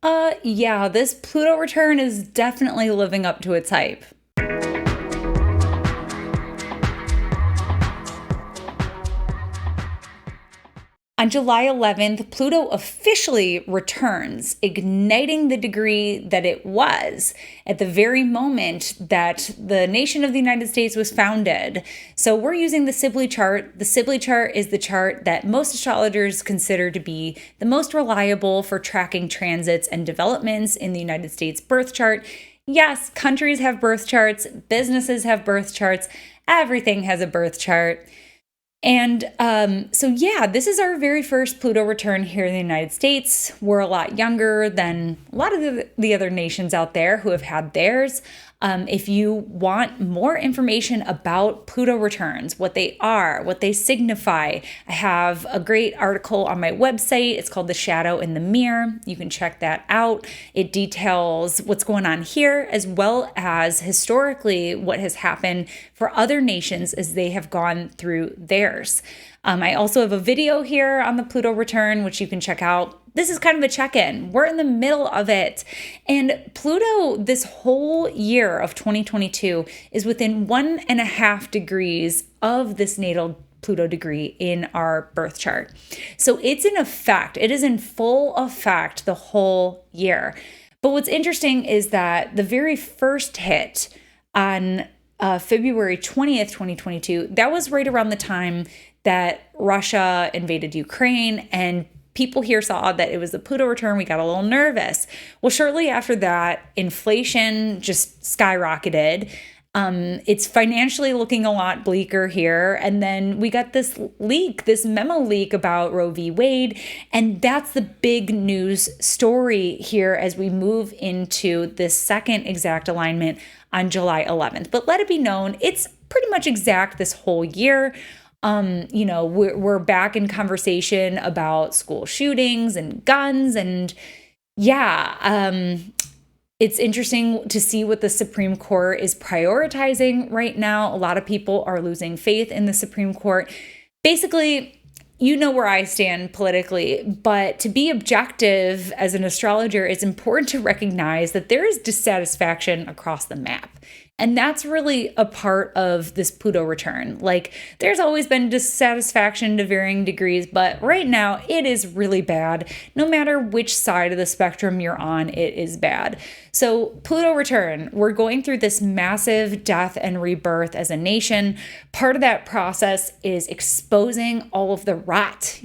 Yeah, this Pluto return is definitely living up to its hype. On July 11th, Pluto officially returns, igniting the degree that it was at the very moment that the nation of the United States was founded. So we're using the Sibley chart. The Sibley chart is the chart that most astrologers consider to be the most reliable for tracking transits and developments in the United States birth chart. Yes, countries have birth charts, businesses have birth charts, everything has a birth chart. And yeah, this is our very first Pluto return here in the United States. We're a lot younger than a lot of the other nations out there who have had theirs. If you want more information about Pluto returns, what they are, what they signify, I have a great article on my website. It's called The Shadow in the Mirror. You can check that out. It details what's going on here, as well as historically what has happened for other nations as they have gone through theirs. I also have a video here on the Pluto return, which you can check out. This is kind of a check-in. We're in the middle of it. And Pluto, this whole year of 2022, is within 1.5 degrees of this natal Pluto degree in our birth chart. So it's in effect, it is in full effect the whole year. But what's interesting is that the very first hit on February 20th, 2022, that was right around the time that Russia invaded Ukraine, and people here saw that it was the Pluto return. We got a little nervous. Well, shortly after that, inflation just skyrocketed. It's financially looking a lot bleaker here. And then we got this leak, this memo leak about Roe v. Wade. And that's the big news story here as we move into this second exact alignment on July 11th. But let it be known, it's pretty much exact this whole year. We're back in conversation about school shootings and guns, and it's interesting to see what the Supreme Court is prioritizing right now. A lot of people are losing faith in the Supreme Court. Basically, you know where I stand politically, but to be objective as an astrologer, it's important to recognize that there is dissatisfaction across the map. And that's really a part of this Pluto return. Like, there's always been dissatisfaction to varying degrees, but right now it is really bad. No matter which side of the spectrum you're on, it is bad. So Pluto return, we're going through this massive death and rebirth as a nation. Part of that process is exposing all of the rot.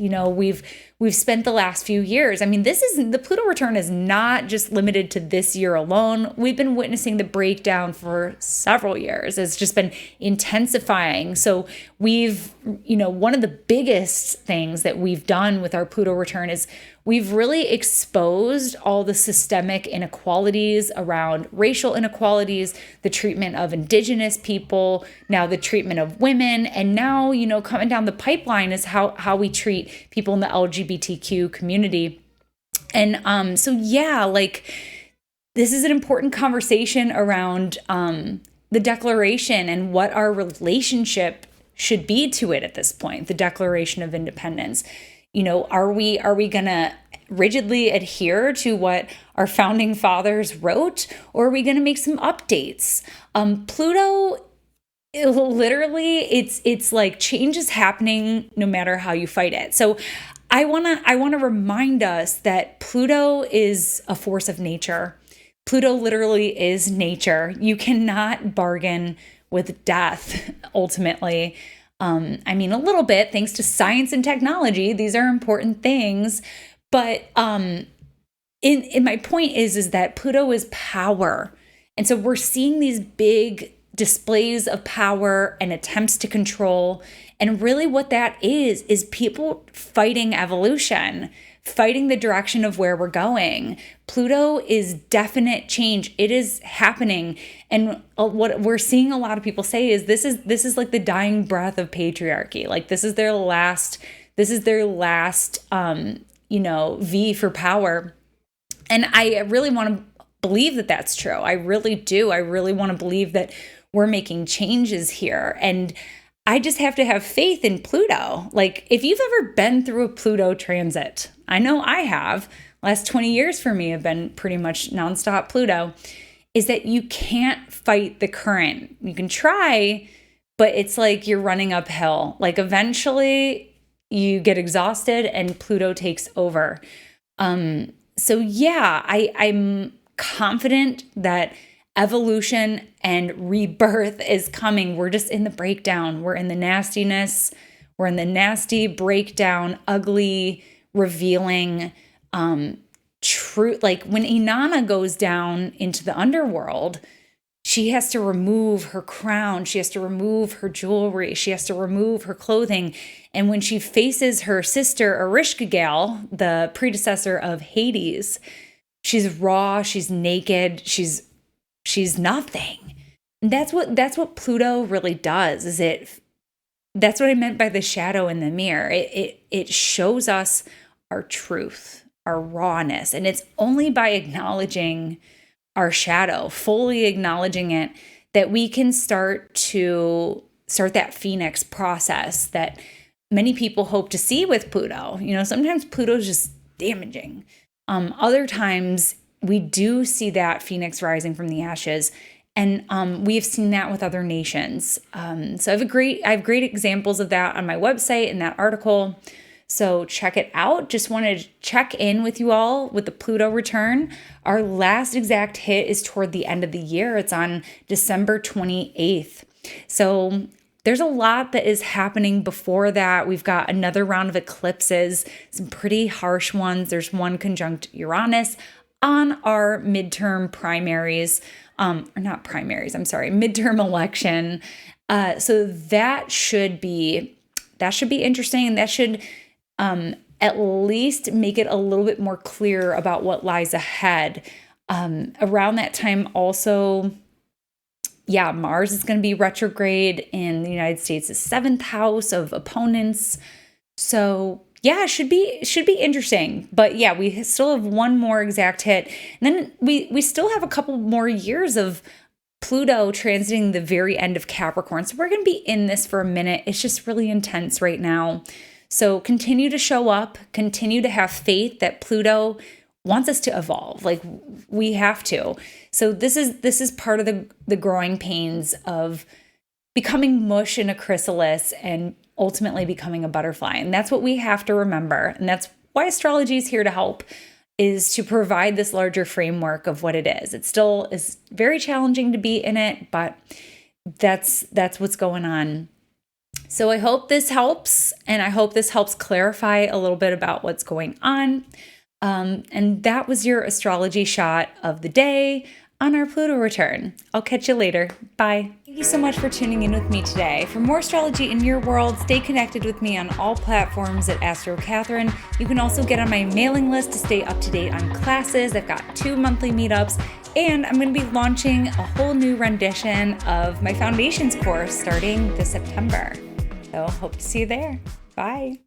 We've spent the last few years. I mean, the Pluto return is not just limited to this year alone. We've been witnessing the breakdown for several years. It's just been intensifying. So one of the biggest things that we've done with our Pluto return is we've really exposed all the systemic inequalities around racial inequalities, the treatment of indigenous people, now the treatment of women, and now, coming down the pipeline is how we treat people in the LGBTQ community. And this is an important conversation around the Declaration and what our relationship should be to it at this point, the Declaration of Independence. Are we going to rigidly adhere to what our founding fathers wrote, or are we going to make some updates? Pluto, it's like change is happening no matter how you fight it. So I want to remind us that Pluto is a force of nature. Pluto literally is nature. You cannot bargain with death, ultimately. A little bit, thanks to science and technology. These are important things. But in my point is that Pluto is power. And so we're seeing these big displays of power and attempts to control. And really what that is people fighting evolution, fighting the direction of where we're going. Pluto is definite change. It is happening. And what we're seeing a lot of people say is this is like the dying breath of patriarchy. Like this is their last V for power. And I really want to believe that that's true. I really do. I really want to believe that we're making changes here. And I just have to have faith in Pluto. Like, if you've ever been through a Pluto transit, I know I have. last 20 years for me have been pretty much nonstop Pluto, is that you can't fight the current. You can try, but it's like you're running uphill. Like eventually you get exhausted and Pluto takes over. So yeah, I'm confident that evolution and rebirth is coming. We're just in the breakdown. We're in the nastiness. We're in the nasty breakdown, ugly, revealing, true. Like when Inanna goes down into the underworld, she has to remove her crown. She has to remove her jewelry. She has to remove her clothing. And when she faces her sister, Ereshkigal, the predecessor of Hades, she's raw, she's naked, she's nothing. And that's what Pluto really does, that's what I meant by the shadow in the mirror. It shows us our truth, our rawness. And it's only by acknowledging our shadow, fully acknowledging it, that we can start that phoenix process that many people hope to see with Pluto. Sometimes Pluto's just damaging. Other times we do see that phoenix rising from the ashes. And we've seen that with other nations. So I have great examples of that on my website in that article. So check it out. Just wanted to check in with you all with the Pluto return. Our last exact hit is toward the end of the year. It's on December 28th. So there's a lot that is happening before that. We've got another round of eclipses, some pretty harsh ones. There's one conjunct Uranus on our midterm primaries, midterm election. So that should be interesting, and that should at least make it a little bit more clear about what lies ahead. Around that time also, Mars is going to be retrograde in the United States' 7th house of opponents. So it should be interesting. But we still have one more exact hit. And then we still have a couple more years of Pluto transiting the very end of Capricorn. So we're going to be in this for a minute. It's just really intense right now. So continue to show up, continue to have faith that Pluto wants us to evolve. Like we have to. So this is part of the growing pains of becoming mush in a chrysalis and ultimately becoming a butterfly. And that's what we have to remember. And that's why astrology is here to help, is to provide this larger framework of what it is. It still is very challenging to be in it, but that's what's going on. So I hope this helps, and I hope this helps clarify a little bit about what's going on. And that was your astrology shot of the day on our Pluto return. I'll catch you later. Bye. Thank you so much for tuning in with me today. For more astrology in your world, stay connected with me on all platforms at Astro Catherine. You can also get on my mailing list to stay up to date on classes. I've got 2 monthly meetups, and I'm going to be launching a whole new rendition of my foundations course starting this September. So hope to see you there. Bye.